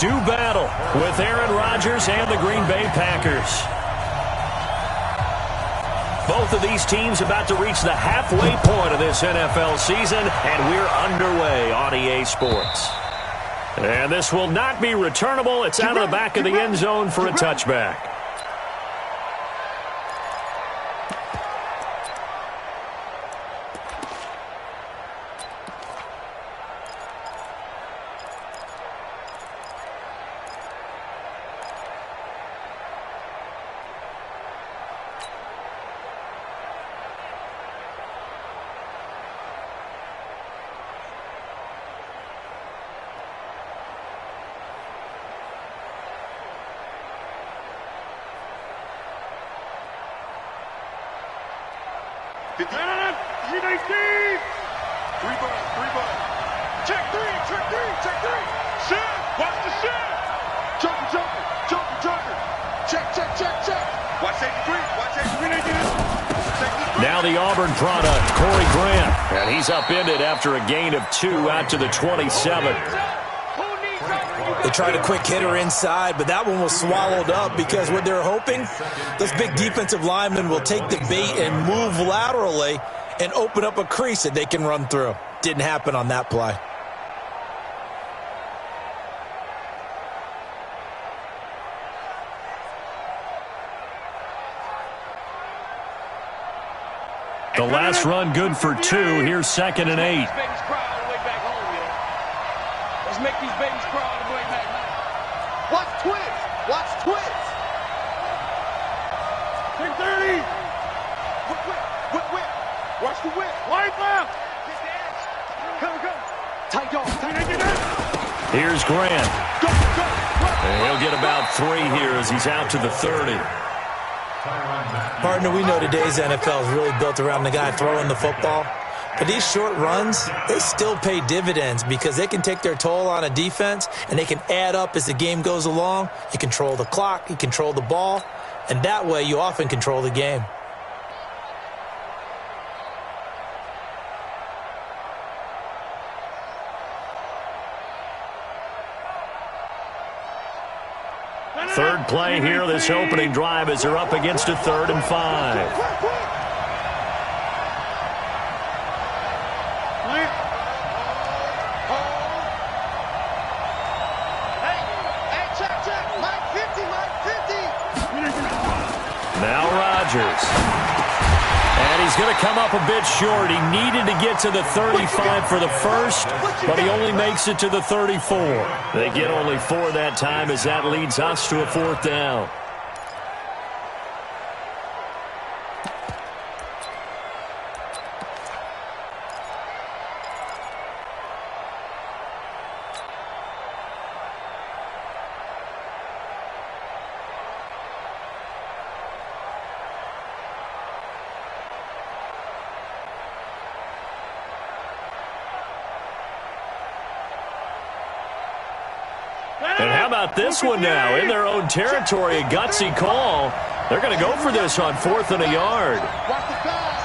Do battle with Aaron Rodgers and the Green Bay Packers. Both of these teams about to reach the halfway point of this NFL season, and we're underway on EA Sports. And this will not be returnable. It's out of the back of the end zone for a touchback. Now the Auburn product, Corey Grant. And he's upended after a gain of 2 out to the 27. They tried a quick hitter inside, but that one was swallowed up because what they're hoping, those big defensive linemen will take the bait and move laterally and open up a crease that they can run through. Didn't happen on that play. The last run good for 2. Here's 2nd and 8. Let's make these babies crawl all the way back home. Watch twins. Watch twins. 630. Whip. Watch the whip. Line left. Come. Tight dog. Here's Grant. Go. And he'll get about 3 here as he's out to the 30. Partner, we know today's NFL is really built around the guy throwing the football. But these short runs, they still pay dividends because they can take their toll on a defense and they can add up as the game goes along. You control the clock, you control the ball, and that way you often control the game. Third play here, this opening drive as they're up against a 3rd and 5. Now Rodgers. And he's going to come up a bit short. He needed to get to the 35 for the first, but he only makes it to the 34. They get only 4 that time as that leads us to a 4th down. And how about this one now? In their own territory, a gutsy call. They're going to go for this on 4th and a yard. Watch the pass.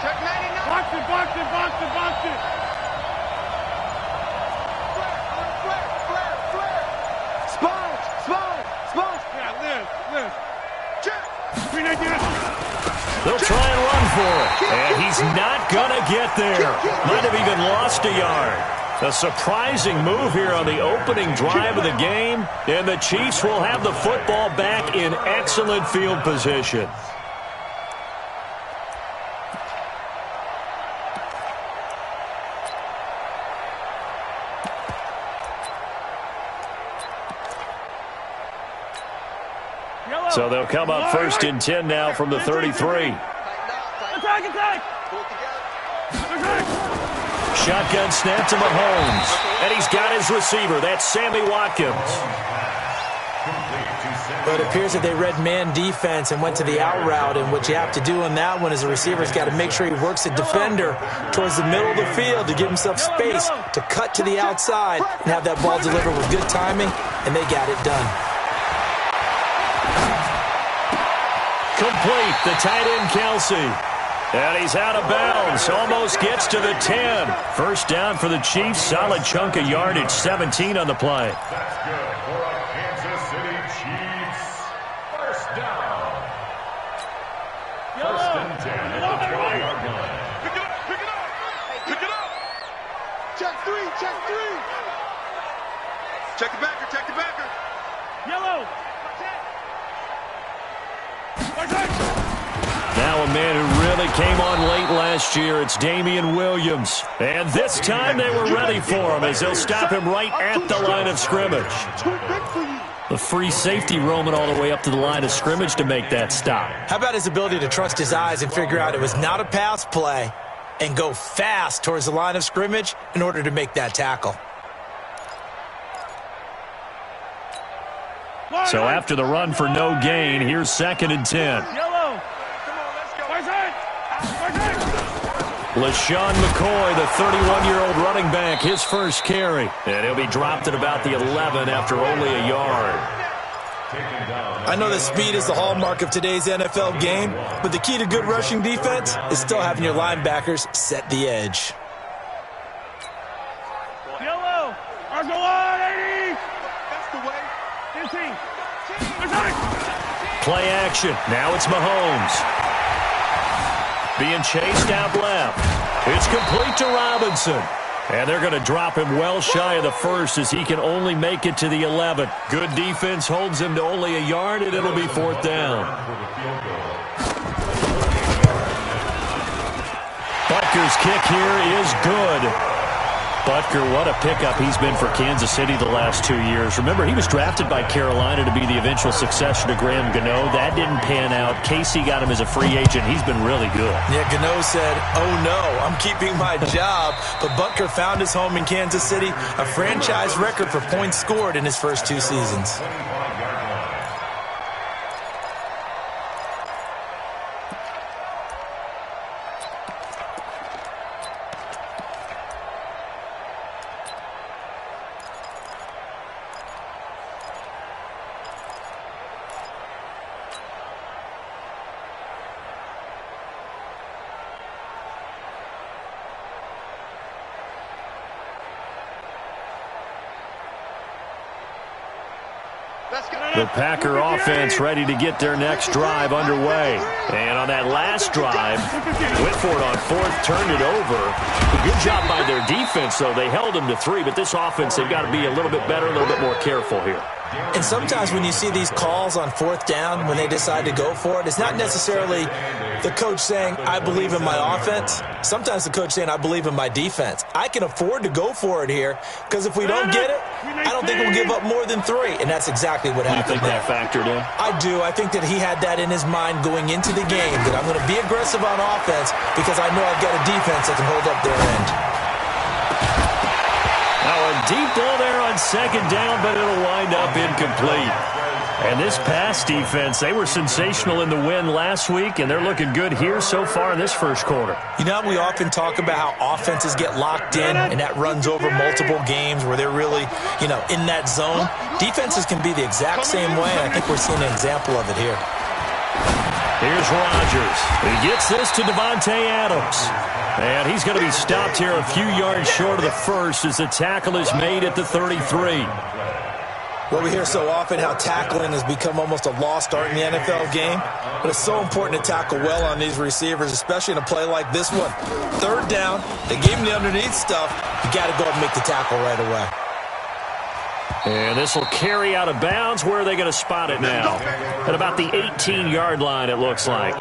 Check 99. Box it. Sponge. Yeah, live. Check. They'll try and run for it. And he's not going to get there. Might have even lost a yard. A surprising move here on the opening drive of the game, and the Chiefs will have the football back in excellent field position. So they'll come up 1st and 10 now from the 33. Attack. Shotgun snap to Mahomes. And he's got his receiver. That's Sammy Watkins. But it appears that they read man defense and went to the out route. And what you have to do on that one is the receiver's got to make sure he works the defender towards the middle of the field to give himself space to cut to the outside and have that ball delivered with good timing. And they got it done. Complete. The tight end, Kelsey. And he's out of bounds. Almost gets to the 10. First down for the Chiefs. Solid chunk of yardage. 17 on the play. That's good for a Kansas City Chiefs. First down. First and 10 at the 20-yard line. Pick it up, pick it up. Pick it up. Check three, check three. Check the backer, check the backer. Yellow. Now a man who really came on late last year, it's Damian Williams. And this time they were ready for him as they'll stop him right at the line of scrimmage. The free safety roaming all the way up to the line of scrimmage to make that stop. How about his ability to trust his eyes and figure out it was not a pass play and go fast towards the line of scrimmage in order to make that tackle? So after the run for no gain, here's 2nd and 10. LaShawn McCoy, the 31-year-old running back, his first carry. And he'll be dropped at about the 11 after only a yard. I know that speed is the hallmark of today's NFL game, but the key to good rushing defense is still having your linebackers set the edge. Yellow. Arsenal 80. That's the way. 15. Play action. Now it's Mahomes. Being chased out left. It's complete to Robinson. And they're going to drop him well shy of the first as he can only make it to the 11. Good defense holds him to only a yard, and it'll be 4th down. Butker's kick here is good. Butker, what a pickup he's been for Kansas City the last 2 years. Remember, he was drafted by Carolina to be the eventual successor to Graham Gano. That didn't pan out. Casey got him as a free agent. He's been really good. Yeah, Gano said, oh no, I'm keeping my job. But Butker found his home in Kansas City, a franchise record for points scored in his first 2 seasons. The Packer offense ready to get their next drive underway. And on that last drive, went for it on 4th, turned it over. Good job by their defense, though. They held them to 3, but this offense, they've got to be a little bit better, a little bit more careful here. And sometimes when you see these calls on 4th down, when they decide to go for it, it's not necessarily the coach saying, I believe in my offense. Sometimes the coach saying, I believe in my defense. I can afford to go for it here because if we don't get it, I don't think we'll give up more than 3. And that's exactly what happened. You think that factored in? I do. I think that he had that in his mind going into the game, that I'm going to be aggressive on offense because I know I've got a defense that can hold up their end. Now a deep ball there on 2nd down, but it'll wind up incomplete. And this pass defense, they were sensational in the win last week, and they're looking good here so far in this first quarter. You know, we often talk about how offenses get locked in, and that runs over multiple games where they're really, in that zone. Defenses can be the exact same way, and I think we're seeing an example of it here. Here's Rodgers. He gets this to Devontae Adams. And he's going to be stopped here a few yards short of the first as the tackle is made at the 33. Well, we hear so often how tackling has become almost a lost art in the NFL game. But it's so important to tackle well on these receivers, especially in a play like this one. 3rd down, they gave him the underneath stuff. You got to go and make the tackle right away. And this will carry out of bounds. Where are they going to spot it now? At about the 18-yard line, it looks like.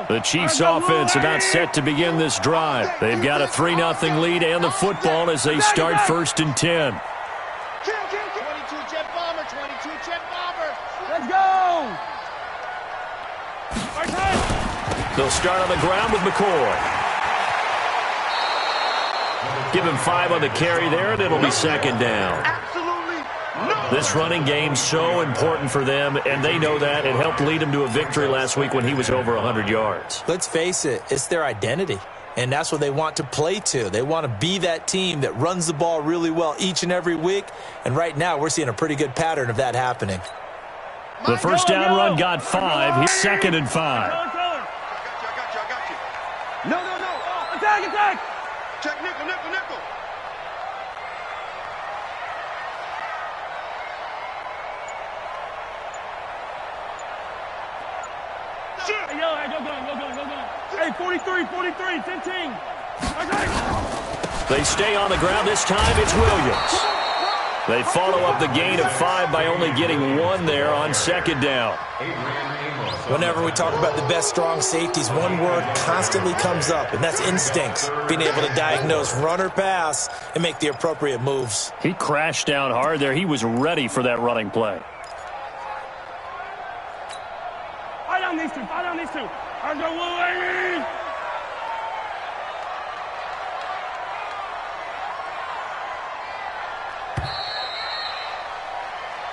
The Chiefs offense about set to begin this drive. They've got a 3-0 lead and the football as they start 1st and 10. 22 jet bomber, 22 jet bomber. Let's go. They'll start on the ground with McCoy. Give him 5 on the carry there, and it'll be 2nd down. Absolutely This running game's so important for them, and they know that. It helped lead them to a victory last week when he was over 100 yards. Let's face it, it's their identity, and that's what they want to play to. They want to be that team that runs the ball really well each and every week, and right now we're seeing a pretty good pattern of that happening. The first down run got 5. He's 2nd and 5. I got you. No. Attack. Check nickel. Go. Hey, 43, 15. They stay on the ground. This time it's Williams. They follow up the gain of 5 by only getting 1 there on 2nd down. Whenever we talk about the best strong safeties, one word constantly comes up, and that's instincts. Being able to diagnose run or pass and make the appropriate moves. He crashed down hard there. He was ready for that running play. Fight on these two. I go, Willie!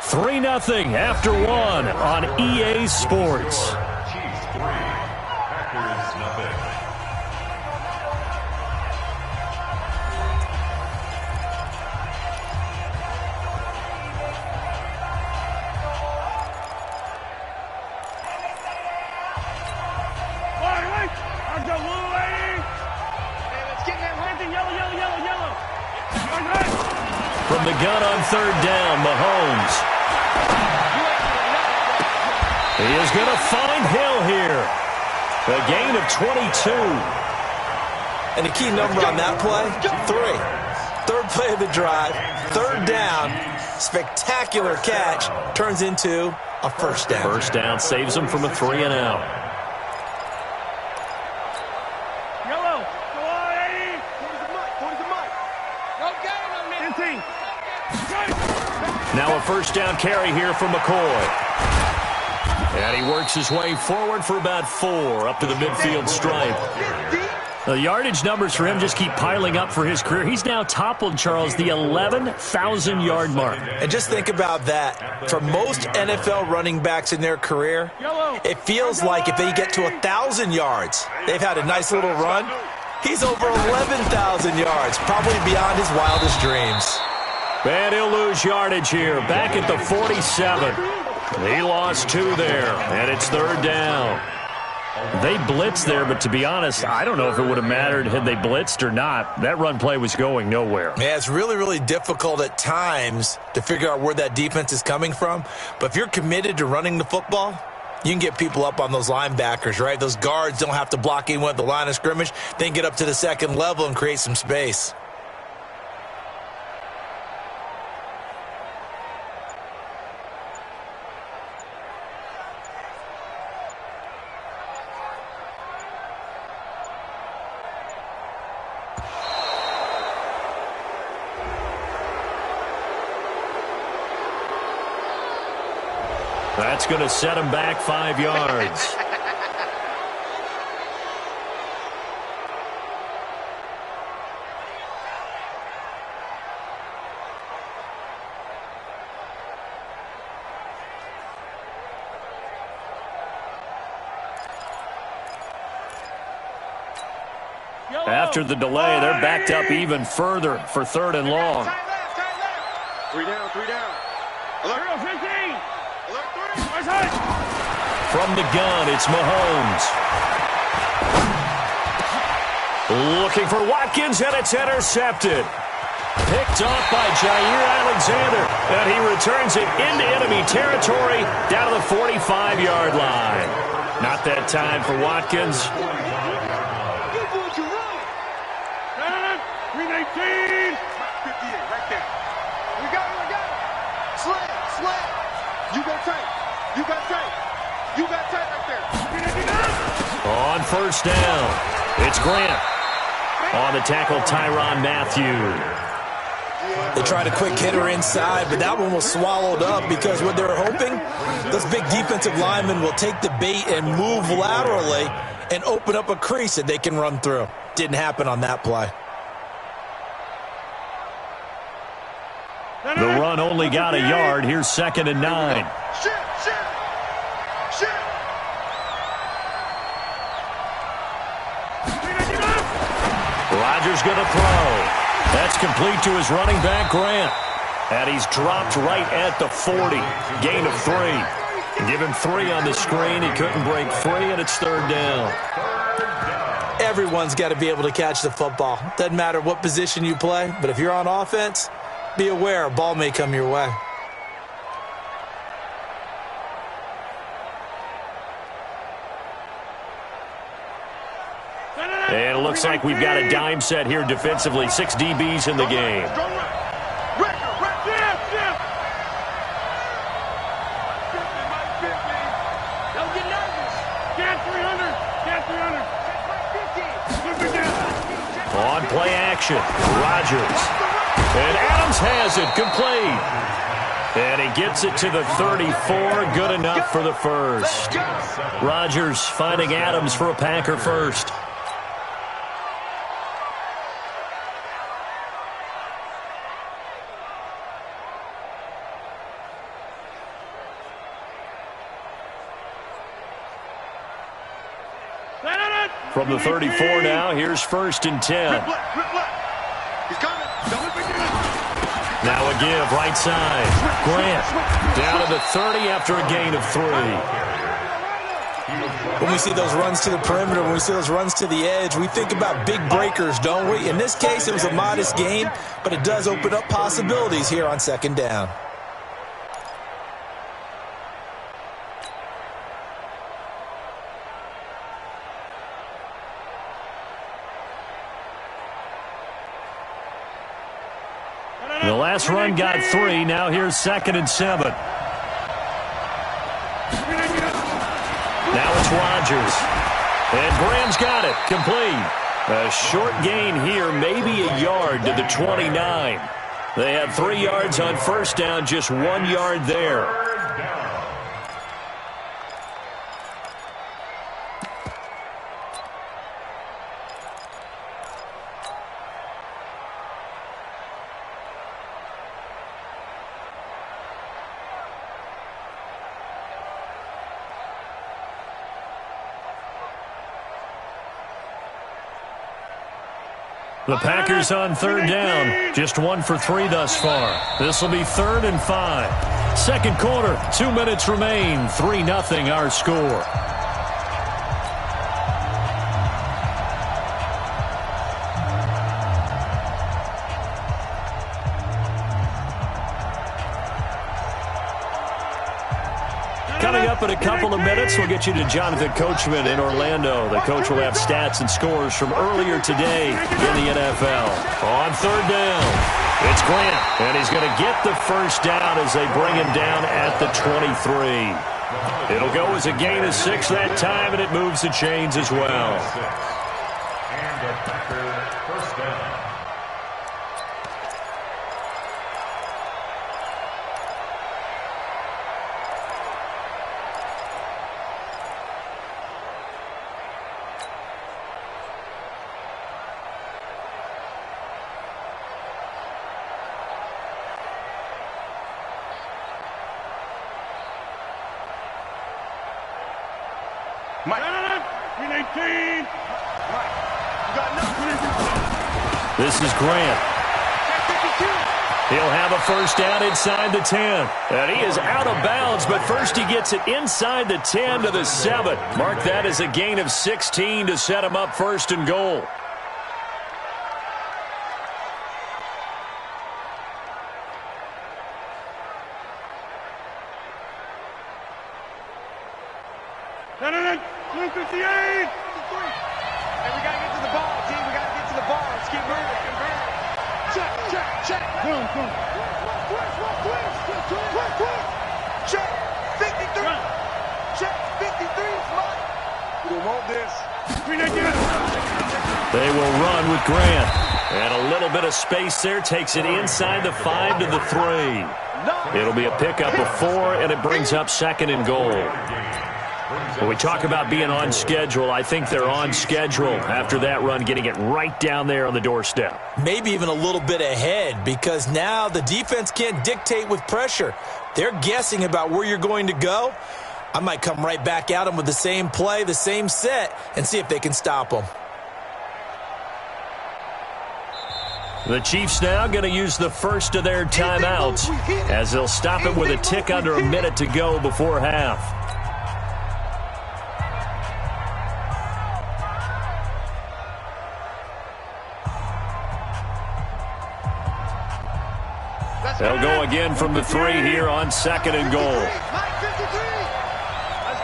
3-0 after 1 on EA Sports. Chiefs 3, Packers 0. From the gun on 3rd down, Mahomes. He is going to find Hill here. A gain of 22. And the key number on that play, 3. 3rd play of the drive, 3rd down, spectacular catch, turns into a 1st down. 1st down saves him from a 3-and-out. Now a 1st down carry here for McCoy. And he works his way forward for about 4 up to the midfield stripe. The yardage numbers for him just keep piling up for his career. He's now toppled, Charles, the 11,000-yard mark. And just think about that. For most NFL running backs in their career, it feels like if they get to 1,000 yards, they've had a nice little run. He's over 11,000 yards, probably beyond his wildest dreams. And he'll lose yardage here, back at the 47. He lost 2 there, and it's 3rd down. They blitzed there, but to be honest, I don't know if it would have mattered had they blitzed or not. That run play was going nowhere. Yeah, it's really, really difficult at times to figure out where that defense is coming from. But if you're committed to running the football, you can get people up on those linebackers, right? Those guards don't have to block anyone at the line of scrimmage. They can get up to the 2nd level and create some space. That's going to set him back 5 yards. After the delay, they're backed up even further for 3rd and long. 3 down. Alert. 15. From the gun, it's Mahomes. Looking for Watkins, and it's intercepted. Picked off by Jair Alexander, and he returns it into enemy territory down to the 45-yard line. Not that time for Watkins. 319. 58, right there. We got it. Slam. You got tight. Right there. On 1st down, it's Grant. On the tackle, Tyrann Mathieu. They tried a quick hitter inside, but that one was swallowed up because what they were hoping, those big defensive linemen will take the bait and move laterally and open up a crease that they can run through. Didn't happen on that play. The run only got a yard. Here's 2nd and 9. Rodgers going to throw. That's complete to his running back, Grant. And he's dropped right at the 40. Gain of 3. Give him 3 on the screen. He couldn't break free, and it's 3rd down. Everyone's got to be able to catch the football. Doesn't matter what position you play, but if you're on offense, be aware a ball may come your way. And it looks like we've got a dime set here defensively. 6 DBs in the game. On play action, Rodgers. And Adams has it, complete. And he gets it to the 34, good enough for the first. Rodgers finding Adams for a Packer first. From the 34 now, here's 1st and 10. Now a give, right side. Grant down to the 30 after a gain of 3. When we see those runs to the perimeter, when we see those runs to the edge, we think about big breakers, don't we? In this case, it was a modest gain, but it does open up possibilities here on 2nd down. The last run got 3. Now here's 2nd and 7. Now it's Rodgers. And Graham's got it. Complete. A short gain here, maybe a yard to the 29. They had 3 yards on 1st down, just 1 yard there. The Packers on 3rd down. Just 1 for 3 thus far. This will be 3rd and 5. 2nd quarter, 2 minutes remain. 3-0 our score. Coming up in a couple of minutes, we'll get you to Jonathan Coachman in Orlando. The coach will have stats and scores from earlier today in the NFL. On 3rd down, it's Grant, and he's going to get the 1st down as they bring him down at the 23. It'll go as a gain of 6 that time, and it moves the chains as well. And the Packer 1st down. This is Grant. He'll have a 1st down inside the 10. And he is out of bounds, but first he gets it inside the 10 to the 7. Mark that as a gain of 16 to set him up 1st and goal. They will run with Grant. And a little bit of space there takes it inside the 5 to the 3. It'll be a pickup of 4, and it brings up 2nd and goal. When we talk about being on schedule, I think they're on schedule after that run, getting it right down there on the doorstep. Maybe even a little bit ahead, because now the defense can't dictate with pressure. They're guessing about where you're going to go. I might come right back at them with the same play, the same set, and see if they can stop them. The Chiefs now going to use the first of their timeouts as they'll stop it with a tick under a minute to go before half. They'll go again from the 3 here on 2nd and goal. Let's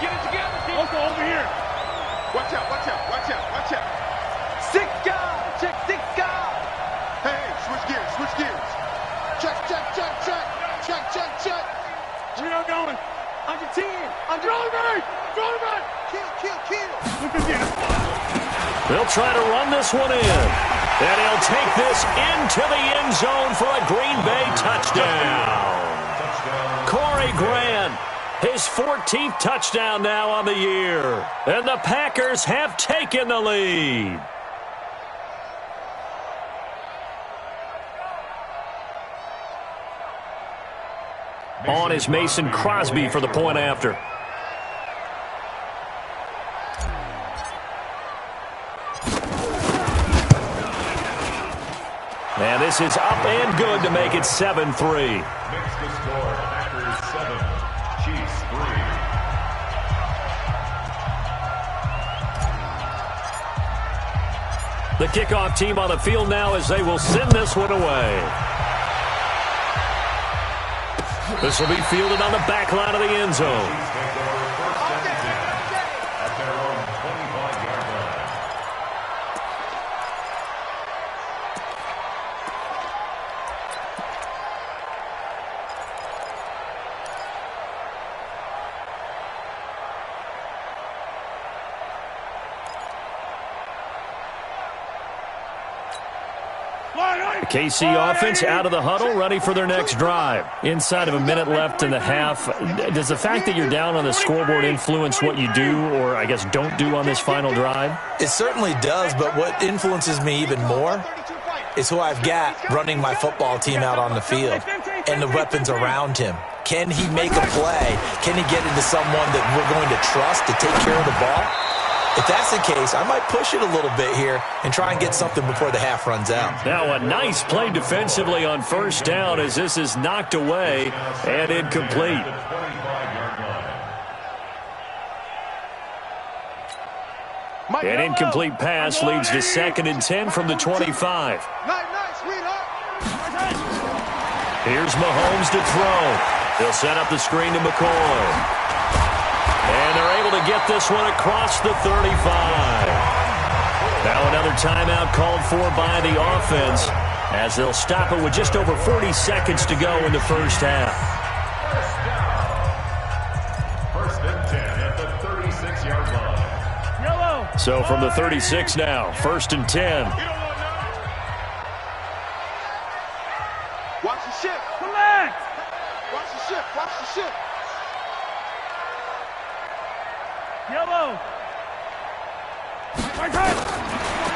get it together, team. Also over here. Watch out, watch out, watch out, watch out. 6 guys. Check 6 guys. Hey, switch gears, switch gears. Check, check, check, check. Check, check, check. We're not going. Under 10. Under right. Kill, kill, kill. Look at this. They'll try to run this one in. And he'll take this into the end zone for a Green Bay touchdown. Corey Grant, his 14th touchdown now on the year. And the Packers have taken the lead. On is Mason Crosby for the point after. And this is up and good to make it 7-3. Makes the score. Packers 7, Chiefs 3. The kickoff team on the field now as they will send this one away. This will be fielded on the back line of the end zone. Chiefs take over first and 10 at their own 25-yard line. The KC offense out of the huddle, ready for their next drive. Inside of a minute left in the half. Does the fact that you're down on the scoreboard influence what you do, or I guess don't do on this final drive? It certainly does, but what influences me even more is who I've got running my football team out on the field and the weapons around him. Can he make a play? Can he get into someone that we're going to trust to take care of the ball? If that's the case, I might push it a little bit here and try and get something before the half runs out. Now a nice play defensively on first down as this is knocked away and incomplete. An incomplete pass leads to 2nd and 10 from the 25. Here's Mahomes to throw. He'll set up the screen to McCoy. And they're able to get this one across the 35. Now another timeout called for by the offense as they'll stop it with just over 40 seconds to go in the first half. First and 10 at the 36-yard line. Yellow. So from the 36 now, 1st and 10. Watch the ship. Collect. Watch the ship. Watch the ship. Yellow.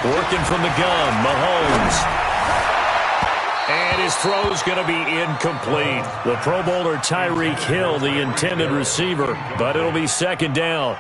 Working from the gun, Mahomes. And his throw's going to be incomplete. The Pro Bowler Tyreek Hill, the intended receiver, but it'll be 2nd down.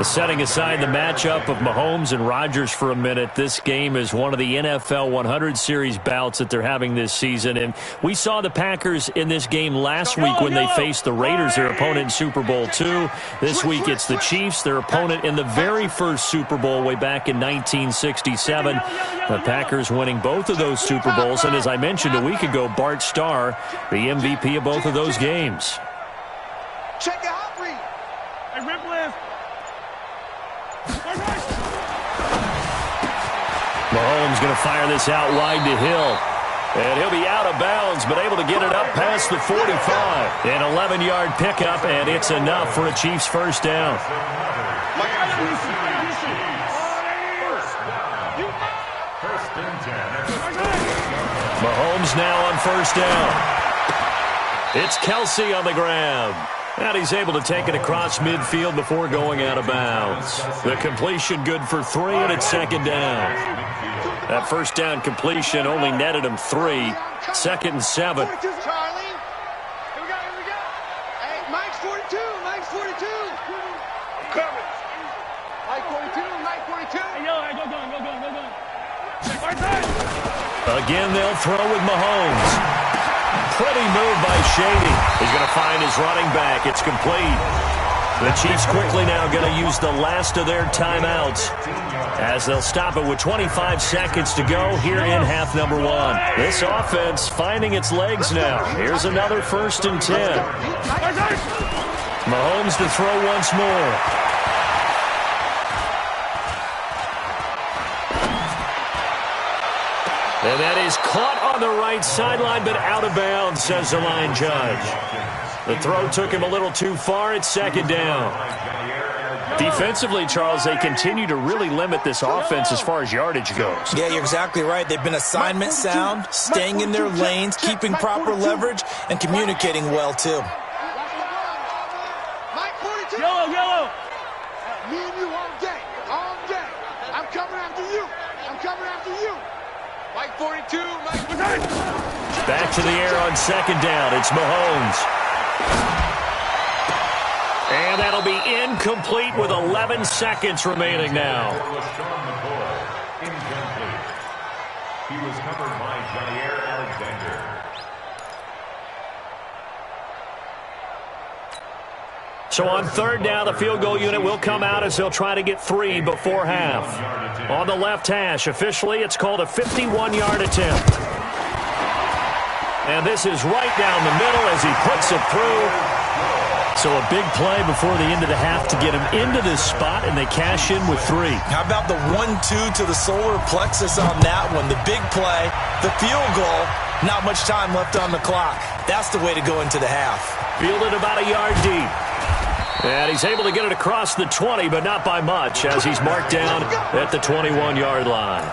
Setting aside the matchup of Mahomes and Rodgers for a minute, this game is one of the NFL 100 Series bouts that they're having this season. And we saw the Packers in this game last week when they faced the Raiders, their opponent in Super Bowl II. This week it's the Chiefs, their opponent in the very first Super Bowl way back in 1967. The Packers winning both of those Super Bowls, and as I mentioned a week ago, Bart Starr, the MVP of both of those games. Check your hot read. Hey, rip left. Mahomes going to fire this out wide to Hill. And he'll be out of bounds, but able to get it up past the 45. An 11-yard pickup, and it's enough for a Chiefs first down. Mahomes now on first down. It's Kelsey on the grab. And he's able to take it across midfield before going out of bounds. The completion good for 3, and it's second down. That first down completion only netted him 3. Second and 7. Charlie. Here we go. Hey, Mike's 42. Mike's 42. I'm coming. Mike 42. Hey, yo, hey, go. Again, they'll throw with Mahomes. Pretty move by Shady. He's going to find his running back. It's complete. The Chiefs quickly now going to use the last of their timeouts as they'll stop it with 25 seconds to go here in half number 1. This offense finding its legs now. Here's another 1st and 10. Mahomes to throw once more. And that is caught on the right sideline, but out of bounds, says the line judge. The throw took him a little too far. It's second down. Defensively, Charles, they continue to really limit this offense as far as yardage goes. Yeah, you're exactly right. They've been assignment sound, staying in their lanes, keeping proper leverage, and communicating well, too. Mike 42. Yellow. Me and you all day. I'm coming after you. Mike 42. Back to the air on second down. It's Mahomes. And that'll be incomplete with 11 seconds remaining now. Incomplete. He was covered by Jair Alexander. So on third down, the field goal unit will come out as they'll try to get 3 before half. On the left hash, officially, it's called a 51-yard attempt. And this is right down the middle as he puts it through. So a big play before the end of the half to get him into this spot, and they cash in with 3. How about the 1-2 to the solar plexus on that one? The big play, the field goal, not much time left on the clock. That's the way to go into the half. Fielded about a yard deep. And he's able to get it across the 20, but not by much, as he's marked down at the 21-yard line.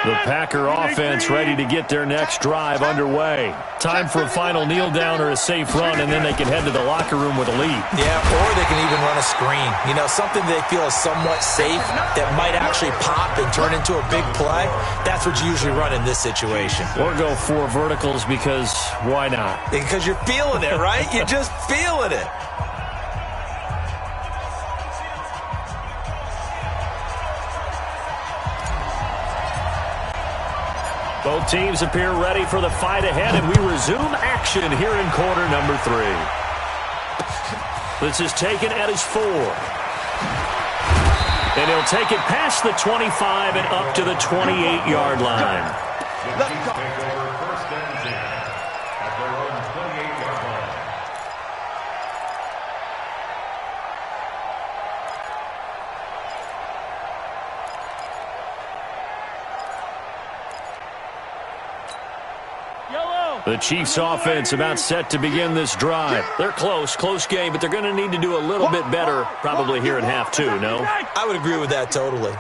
The Packer offense ready to get their next drive underway. Time for a final kneel down or a safe run, and then they can head to the locker room with a lead. Yeah, or they can even run a screen. You know, something they feel is somewhat safe that might actually pop and turn into a big play. That's what you usually run in this situation. Or go 4 verticals because why not? Because you're feeling it, right? You're just feeling it. Both teams appear ready for the fight ahead, and we resume action here in quarter number 3. This is taken at his 4. And he'll take it past the 25 and up to the 28-yard line. The Chiefs take over 1st and 10 at their own 28-yard line. The Chiefs offense about set to begin this drive. They're close game, but they're going to need to do a little bit better probably here in half 2, no? I would agree with that totally.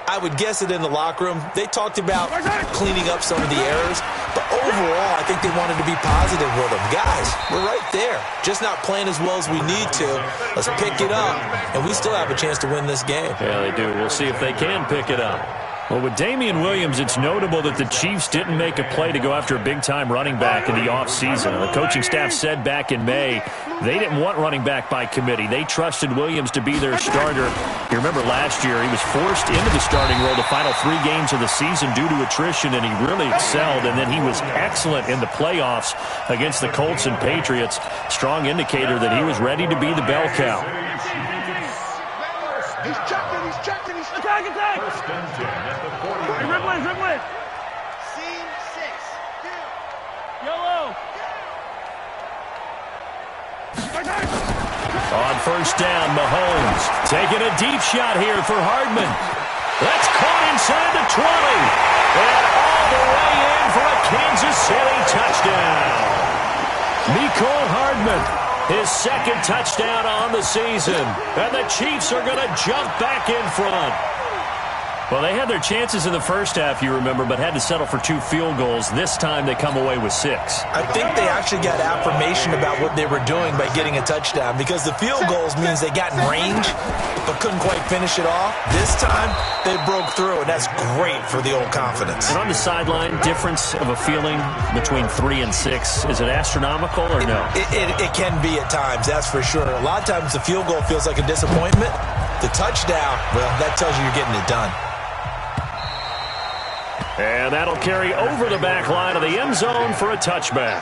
I would guess that in the locker room, they talked about cleaning up some of the errors, but overall, I think they wanted to be positive with them. Guys, we're right there. Just not playing as well as we need to. Let's pick it up, and we still have a chance to win this game. Yeah, they do. We'll see if they can pick it up. Well, with Damian Williams, it's notable that the Chiefs didn't make a play to go after a big-time running back in the offseason. The coaching staff said back in May they didn't want running back by committee. They trusted Williams to be their starter. You remember last year he was forced into the starting role the final 3 games of the season due to attrition, and he really excelled, and then he was excellent in the playoffs against the Colts and Patriots. Strong indicator that he was ready to be the bell cow. He's checking. Attack! First and 10 at the 40. Dribble it. Scene 6. Yellow. On first down, Mahomes taking a deep shot here for Hardman. That's caught inside the 20. And all the way in for a Kansas City touchdown. Mecole Hardman His second touchdown on the season. And the Chiefs are going to jump back in front. Well, they had their chances in the first half, you remember, but had to settle for 2 field goals. This time they come away with 6. I think they actually got affirmation about what they were doing by getting a touchdown, because the field goals means they got in range but couldn't quite finish it off. This time they broke through, and that's great for the old confidence. And on the sideline, difference of a feeling between 3 and 6, is it astronomical or no? It can be at times, that's for sure. A lot of times the field goal feels like a disappointment. The touchdown, well, that tells you you're getting it done. And that'll carry over the back line of the end zone for a touchback.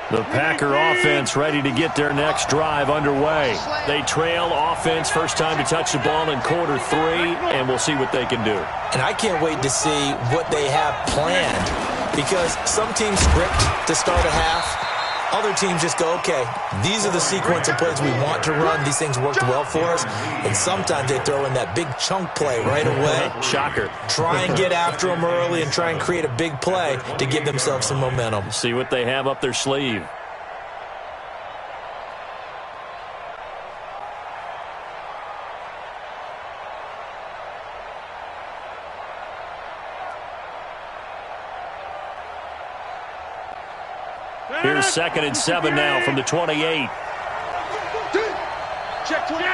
The Packer offense ready to get their next drive underway. They trail offense, first time to touch the ball in quarter 3, and we'll see what they can do. And I can't wait to see what they have planned, because some teams script to start a half. Other teams just go, okay, these are the sequence of plays we want to run. These things worked well for us. And sometimes they throw in that big chunk play right away. Shocker. Try and get after them early and try and create a big play to give themselves some momentum. See what they have up their sleeve. Here's 2nd and 7 now from the 28. Check 300. Check 300.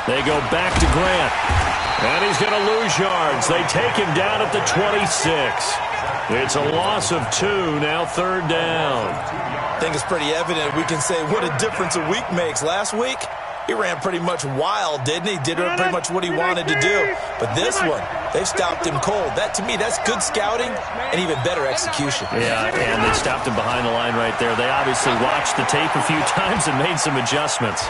They go back to Grant. And he's going to lose yards. They take him down at the 26. It's a loss of 2, now 3rd down. I think it's pretty evident we can say what a difference a week makes. Last week, he ran pretty much wild, didn't he? Did pretty much what he wanted to do. But this one, they've stopped him cold. That, to me, that's good scouting and even better execution. Yeah, and they stopped him behind the line right there. They obviously watched the tape a few times and made some adjustments.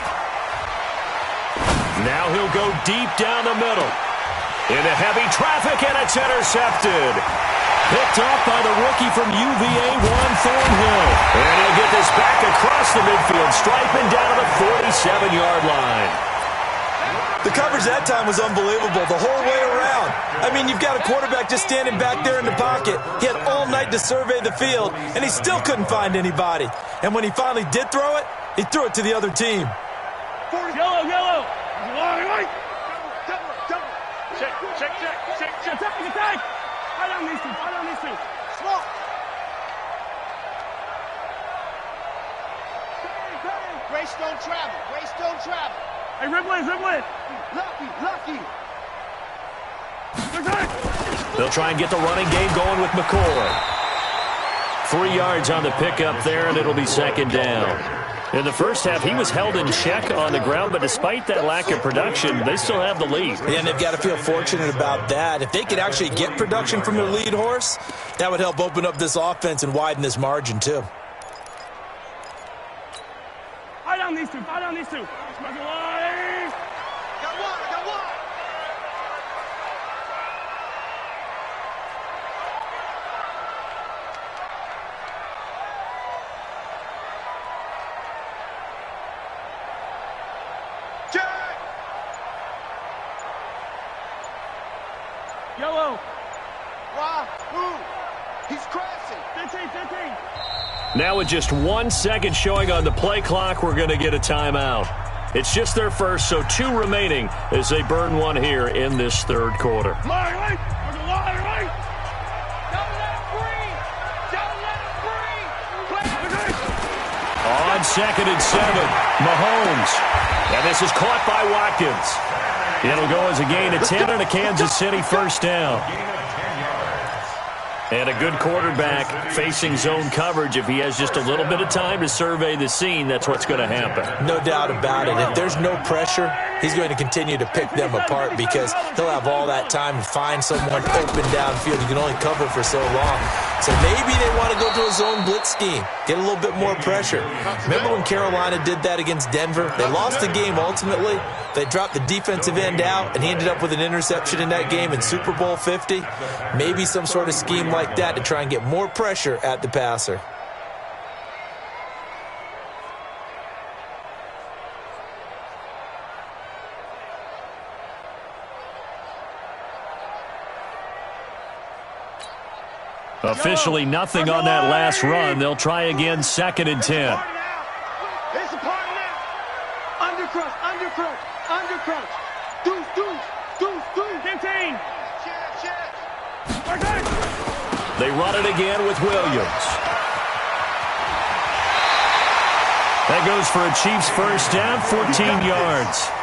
Now he'll go deep down the middle. Into heavy traffic, and it's intercepted. Picked off by the rookie from UVA, Juan Thornhill. And he'll get this back across the midfield stripe and down to the 47-yard line. The coverage that time was unbelievable the whole way around. I mean, you've got a quarterback just standing back there in the pocket. He had all night to survey the field, and he still couldn't find anybody. And when he finally did throw it, he threw it to the other team. Yellow, yellow. Right. Double. Check. Attack. Fight on these two. Small. Grace don't travel. Hey, Ripley. Lucky. They'll try and get the running game going with McCoy. 3 yards on the pickup there, and it'll be 2nd down. In the first half, he was held in check on the ground, but despite that lack of production, they still have the lead. Yeah, and they've got to feel fortunate about that. If they could actually get production from their lead horse, that would help open up this offense and widen this margin, too. Fight on these two. Got one. Yellow. Why? Who? He's crashing. 15. Now with just 1 second showing on the play clock, we're going to get a timeout. It's just their first, so 2 remaining as they burn one here in this 3rd quarter. Line right. On 2nd and 7, Mahomes. And this is caught by Watkins. It'll go as a gain of 10 and a Kansas City first down. And a good quarterback facing zone coverage. If he has just a little bit of time to survey the scene, that's what's going to happen. No doubt about it. If there's no pressure, he's going to continue to pick them apart because he'll have all that time to find someone open downfield. You can only cover for so long. So maybe they want to go to a zone blitz scheme, get a little bit more pressure. Remember when Carolina did that against Denver? They lost the game ultimately. They dropped the defensive end out, and he ended up with an interception in that game in Super Bowl 50. Maybe some sort of scheme like that to try and get more pressure at the passer. Officially nothing on that last run. They'll try again, 2nd and 10. It's a party now. Undercrunch, undercrunch, undercrunch. Deuce, deuce, deuce, deuce. 15. Check. Okay. They run it again with Williams. That goes for a Chiefs first down, 14 yards.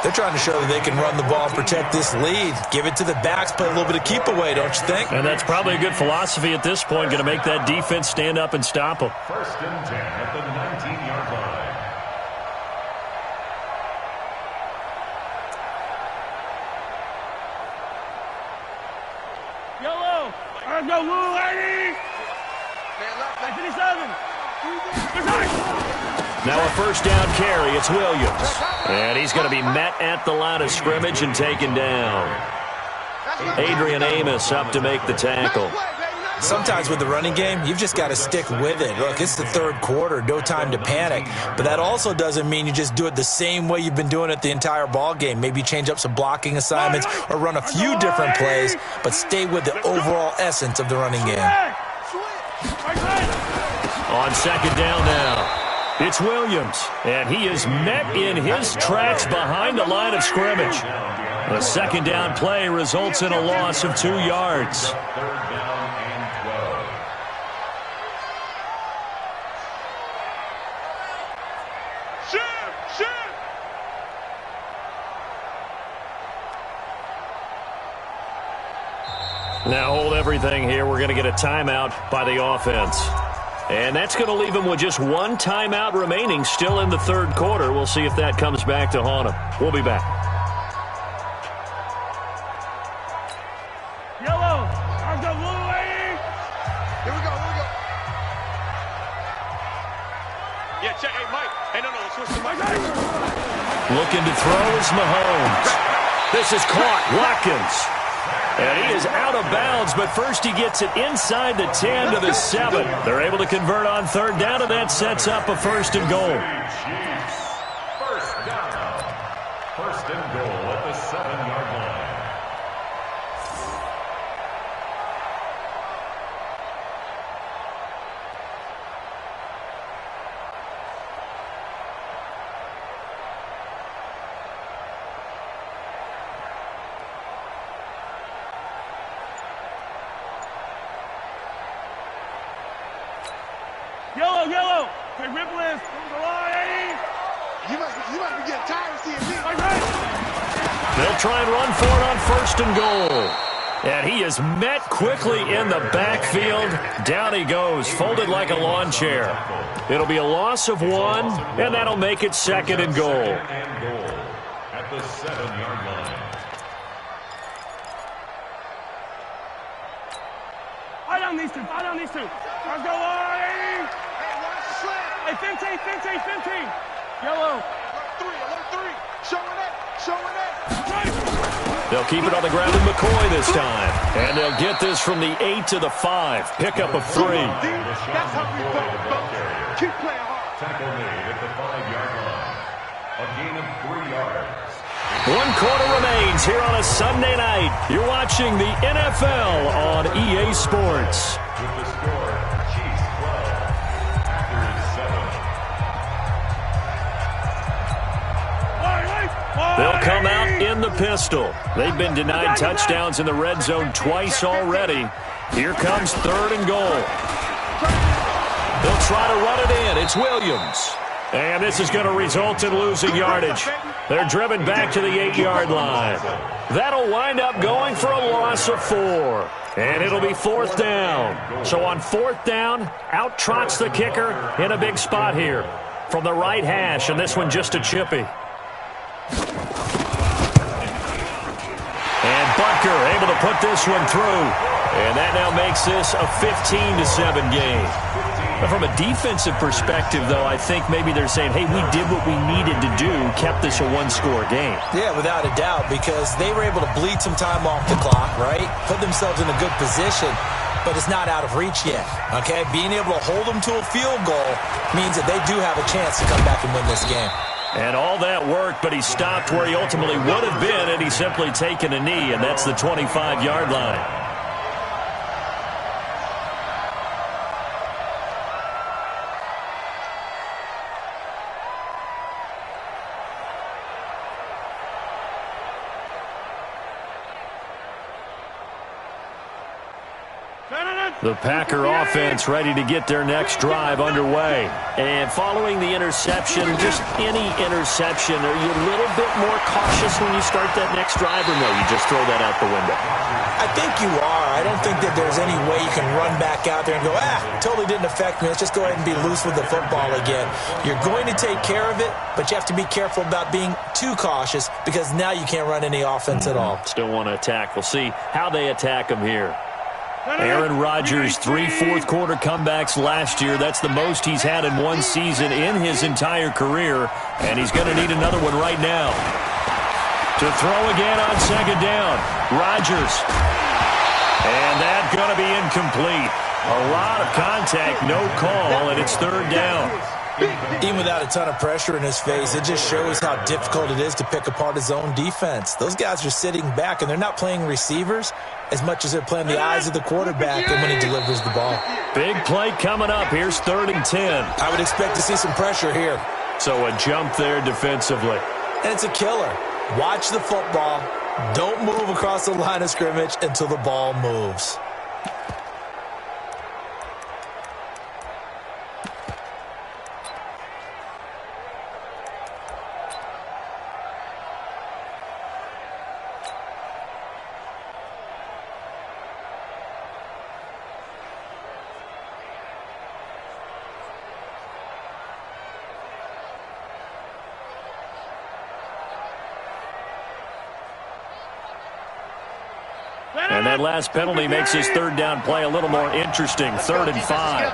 They're trying to show that they can run the ball and protect this lead. Give it to the backs, play a little bit of keep away, don't you think? And that's probably a good philosophy at this point, going to make that defense stand up and stop them. 1st and 10 at the 19-yard line. Yellow. Let's go, Lou, lady. 57. Now a first down carry. It's Williams. And he's going to be met at the line of scrimmage and taken down. Adrian Amos up to make the tackle. Sometimes with the running game, you've just got to stick with it. Look, it's the 3rd quarter, no time to panic. But that also doesn't mean you just do it the same way you've been doing it the entire ball game. Maybe change up some blocking assignments or run a few different plays, but stay with the overall essence of the running game. On 2nd down now. It's Williams, and he is met in his tracks behind the line of scrimmage. A 2nd down play results in a loss of 2 yards. 3rd down and 12. Shit. Now hold everything here. We're going to get a timeout by the offense. And that's going to leave him with just 1 timeout remaining still in the 3rd quarter. We'll see if that comes back to haunt him. We'll be back. Yellow. Let's go, Lou, lady. Here we go. Yeah, check. Hey, Mike. Hey, no, switch to Mike. Looking to throw is Mahomes. This is caught. Watkins. And he is out of bounds, but first he gets it inside the 10 to the 7. They're able to convert on 3rd down, and that sets up a 1st and goal. Chiefs. 1st down. 1st and goal at the 7-yard line. Yellow. Hey, Ripley. Go on, lady. You might be getting tired of seeing me. They'll try and run for it on 1st and goal. And he is met quickly in the backfield. Down he goes, folded like a lawn chair. It'll be a loss of 1, and that'll make it 2nd and goal. And goal at the 7-yard line. Fight on these two. Let's go, lady. Hey, 15. Yellow. 11-3. Showing it. They'll keep it on the ground with McCoy this time. And they'll get this from the 8 to the 5. Pickup of 3. That's how we go. Keep playing hard. Tackle made at the 5-yard line. A gain of 3 yards. 1 quarter remains here on a Sunday night. You're watching the NFL on EA Sports. With the score, Chiefs 12, Packers 7. They'll come out in the pistol. They've been denied touchdowns in the red zone twice already. Here comes 3rd and goal. They'll try to run it in. It's Williams. And this is going to result in losing yardage. They're driven back to the 8-yard line. That'll wind up going for a loss of 4. And it'll be 4th down. So on 4th down, out trots the kicker in a big spot here. From the right hash, and this one just a chippy. And Butker able to put this one through. And that now makes this a 15-7 game. But from a defensive perspective, though, I think maybe they're saying, hey, we did what we needed to do, kept this a one-score game. Yeah, without a doubt, because they were able to bleed some time off the clock, right? Put themselves in a good position, but it's not out of reach yet, okay? Being able to hold them to a field goal means that they do have a chance to come back and win this game. And all that worked, but he stopped where he ultimately would have been, and he's simply taken a knee, and that's the 25-yard line. The Packer offense ready to get their next drive underway. And following the interception, just any interception, are you a little bit more cautious when you start that next drive, or no, you just throw that out the window? I think you are. I don't think that there's any way you can run back out there and go, totally didn't affect me. Let's just go ahead and be loose with the football again. You're going to take care of it, but you have to be careful about being too cautious because now you can't run any offense at all. Still want to attack. We'll see how they attack him here. Aaron Rodgers, 3 fourth-quarter comebacks last year. That's the most he's had in one season in his entire career, and he's going to need another one right now. To throw again on second down, Rodgers. And that's going to be incomplete. A lot of contact, no call, and it's third down. Even without a ton of pressure in his face, it just shows how difficult it is to pick apart his own defense. Those guys are sitting back, and they're not playing receivers as much as they're playing the eyes of the quarterback and when he delivers the ball. Big play coming up. Here's 3rd and 10. I would expect to see some pressure here. So a jump there defensively. And it's a killer. Watch the football. Don't move across the line of scrimmage until the ball moves. And that last penalty makes his third down play a little more interesting. 3rd and 5.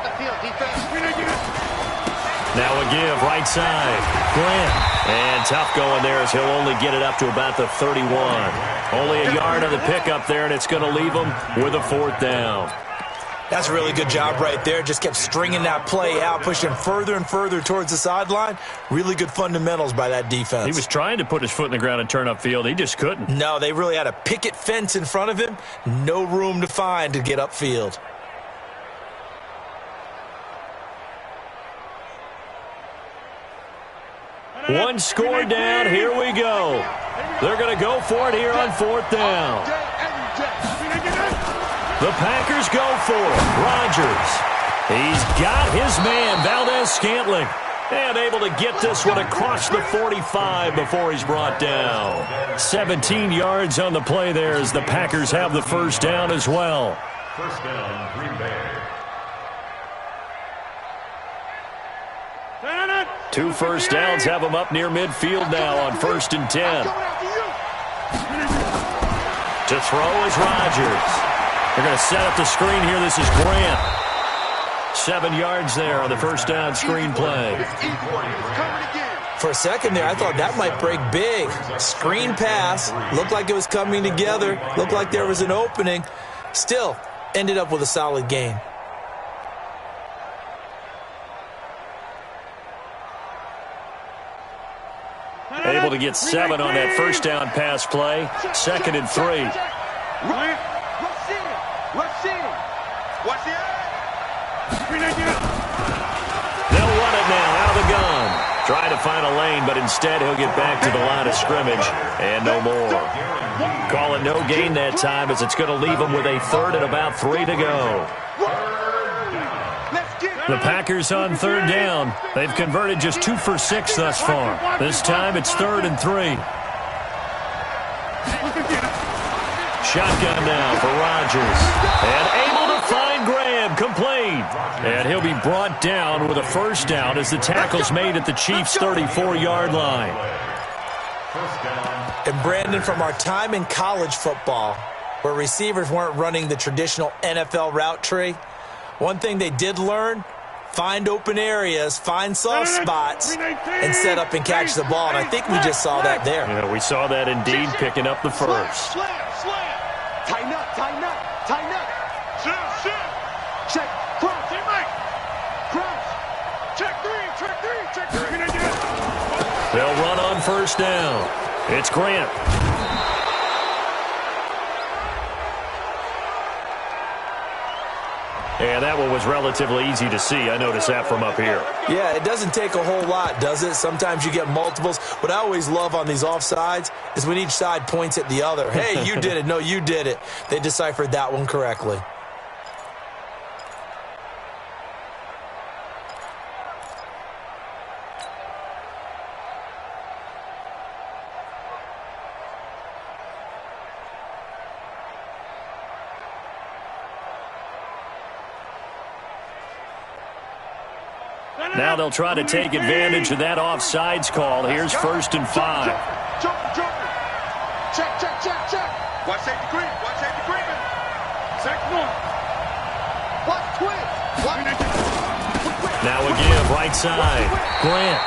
Now a give, right side. Grant. And tough going there as he'll only get it up to about the 31. Only a yard on the pickup there, and it's going to leave him with a 4th down. That's a really good job right there. Just kept stringing that play out, pushing further and further towards the sideline. Really good fundamentals by that defense. He was trying to put his foot in the ground and turn upfield. He just couldn't. No, they really had a picket fence in front of him. No room to find to get upfield. One score down. Here we go. They're going to go for it here on 4th down. The Packers go for it. Rodgers. He's got his man, Valdez-Scantling. And able to get this one across the 45 before he's brought down. 17 yards on the play there as the Packers have the first down as well. First down, Green Bay. 2 first downs have them up near midfield now on 1st and 10. To throw is Rodgers. They're going to set up the screen here. This is Grant. 7 yards there on the first down screen play. For a second there, I thought that might break big. Screen pass. Looked like it was coming together. Looked like there was an opening. Still, ended up with a solid gain. Able to get 7 on that first down pass play. 2nd and 3. They'll run it now out of the gun. Try to find a lane, but instead he'll get back to the line of scrimmage and no more. Call it no gain that time as it's going to leave him with a 3rd and about 3 to go. The Packers on 3rd down. They've converted just 2 for 6 thus far. This time it's 3rd and 3. Shotgun now for Rodgers. And able to find Graham, complete. And he'll be brought down with a first down as the tackle's made at the Chiefs' 34-yard line. And Brandon, from our time in college football, where receivers weren't running the traditional NFL route tree. One thing they did learn, find open areas, find soft spots, and set up and catch the ball. And I think we just saw that there. Yeah, we saw that indeed, picking up the first. Slam. Tighten up. Check. Crouch. Crouch. Check three. They'll run on first down. It's Grant. And that one was relatively easy to see. I noticed that from up here. Yeah, it doesn't take a whole lot, does it? Sometimes you get multiples. What I always love on these offsides is when each side points at the other. Hey, you did it. No, you did it. They deciphered that one correctly. Now they'll try to take advantage of that offsides call. Here's 1st and 5. Jump. Check. Watch safety green. Second one. Watch twin. Now again, right side. Grant.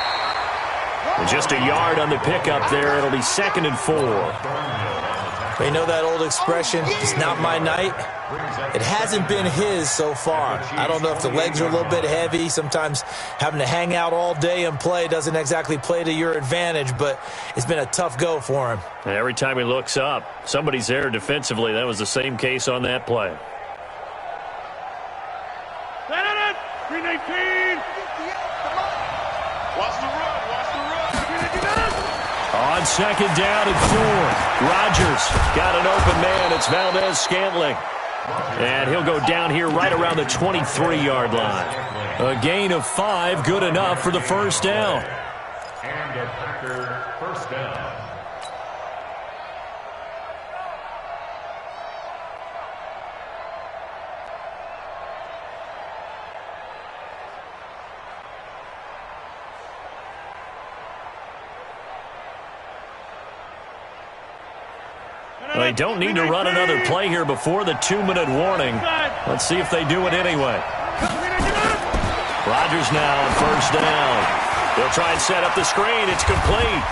And just a yard on the pickup there. It'll be 2nd and 4. You know that old expression, it's not my night? It hasn't been his so far. I don't know if the legs are a little bit heavy. Sometimes having to hang out all day and play doesn't exactly play to your advantage, but it's been a tough go for him. And every time he looks up, somebody's there defensively. That was the same case on that play. Green 18. Watch the run. On 2nd down and 4. Rodgers got an open man. It's Valdez-Scantling. And he'll go down here right around the 23-yard line. A gain of 5, good enough for the first down. And a Packer first down. They don't need to run another play here before the 2-minute warning. Let's see if they do it anyway. Rodgers now on first down. They'll try and set up the screen. It's complete.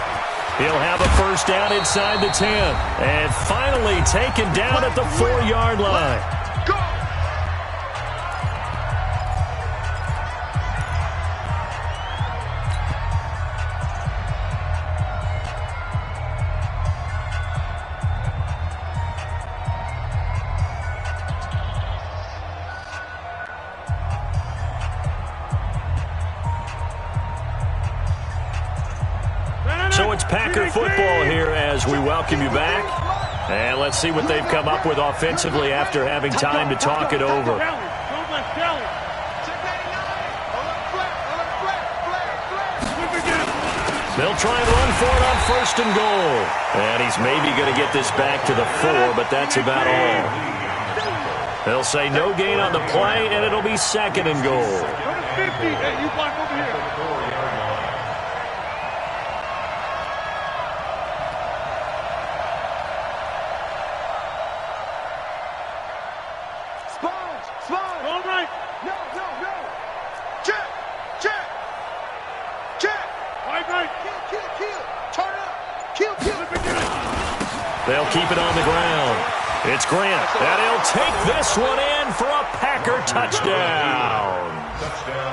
He'll have a first down inside the 10. And finally taken down at the 4-yard line. So it's Packer football here as we welcome you back. And let's see what they've come up with offensively after having time to talk it over. They'll try and run for it on 1st and goal. And he's maybe going to get this back to the 4, but that's about all. They'll say no gain on the play, and it'll be 2nd and goal. 50. Hey, you block over here. They'll keep it on the ground. It's Grant, and he'll take this one in for a Packer touchdown.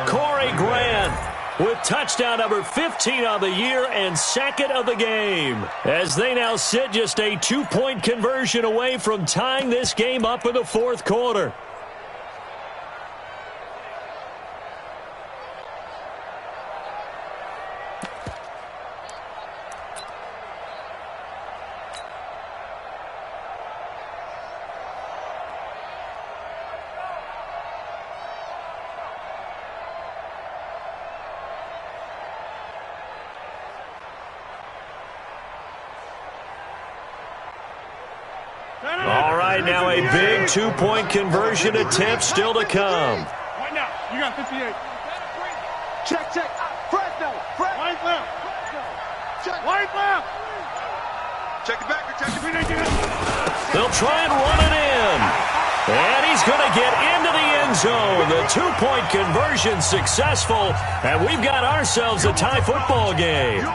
Corey Grant with touchdown number 15 on the year and 2nd of the game, as they now sit just a 2-point conversion away from tying this game up in the 4th quarter. All right, now a big 2-point conversion attempt still to come. Right now, you got 58. Check. Fresno. Right left. Check. Right left. Check the backer. They'll try and run it in. And he's going to get into the end zone. The two-point conversion successful, and we've got ourselves a tie football game.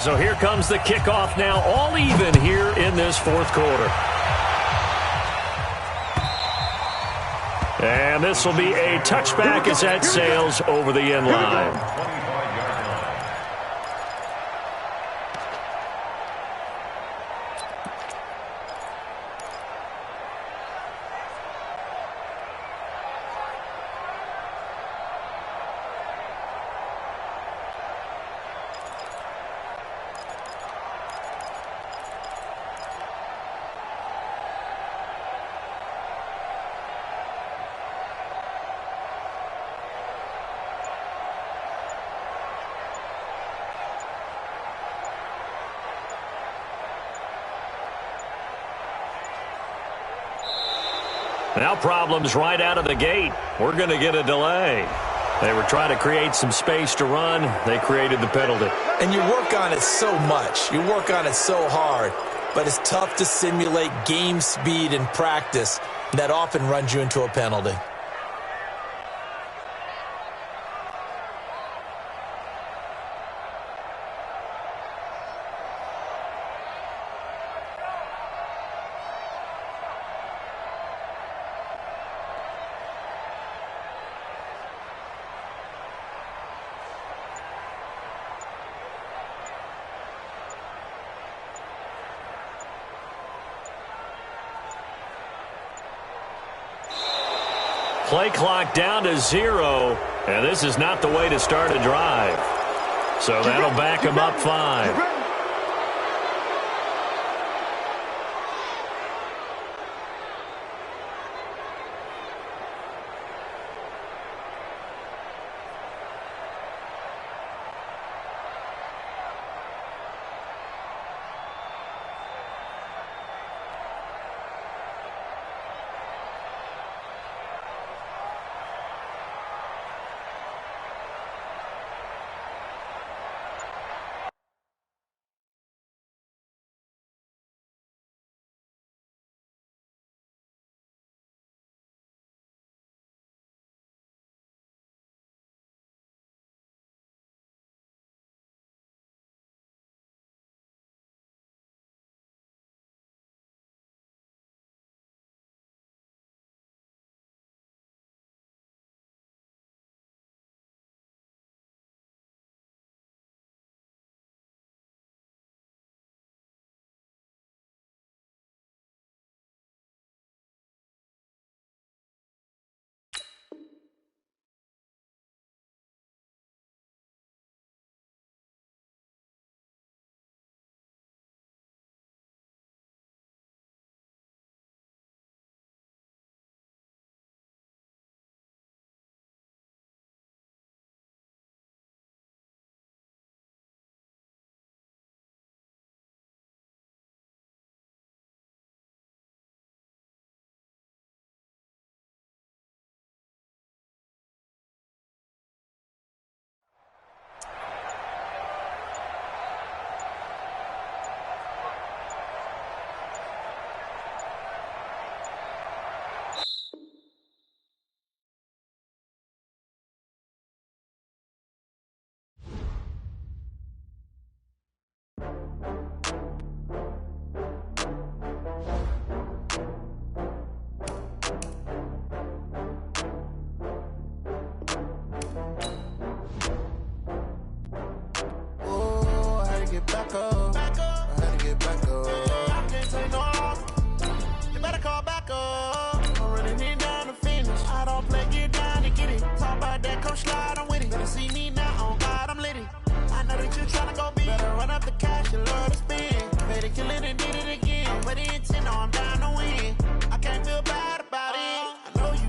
So here comes the kickoff now, all even here in this fourth quarter. And this will be a touchback as that sails over the end line. Now problems right out of the gate. We're going to get a delay. They were trying to create some space to run. They created the penalty. And you work on it so much. You work on it so hard. But it's tough to simulate game speed in practice. That often runs you into a penalty. Play clock down to 0, and this is not the way to start a drive. So that'll back them up 5.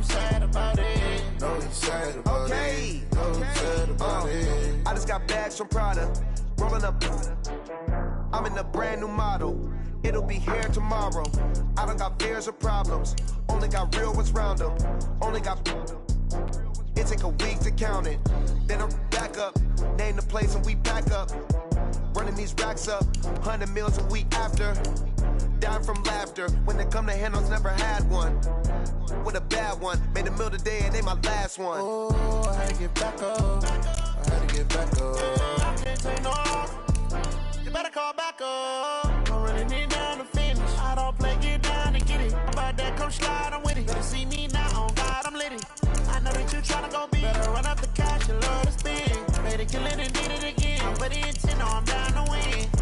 sad about it. No, he's sad about it. No, he's sad bags from Prada, rolling up. I'm in a brand new model. It'll be here tomorrow. I don't got fears or problems. Only got real ones round them. Only got. It take a week to count it. Then I'm back up. Name the place and we pack up. Running these racks up. 100 meals a week after. Dying from laughter. When they come to handles, never had one. With a bad one. Made a meal today and they my last one. Oh, I had to get back up. I had to get back up. I can't take no loss. You better call back up. I'm running it down to finish. I don't play, get down and get it. I'm about that, come slide, I'm with it. Better see me now, on God, I'm lit it. I know that you tryna go big. Better run up the cash, you love to spin. Made a killing and did it again. But the intent, no, I'm down to win.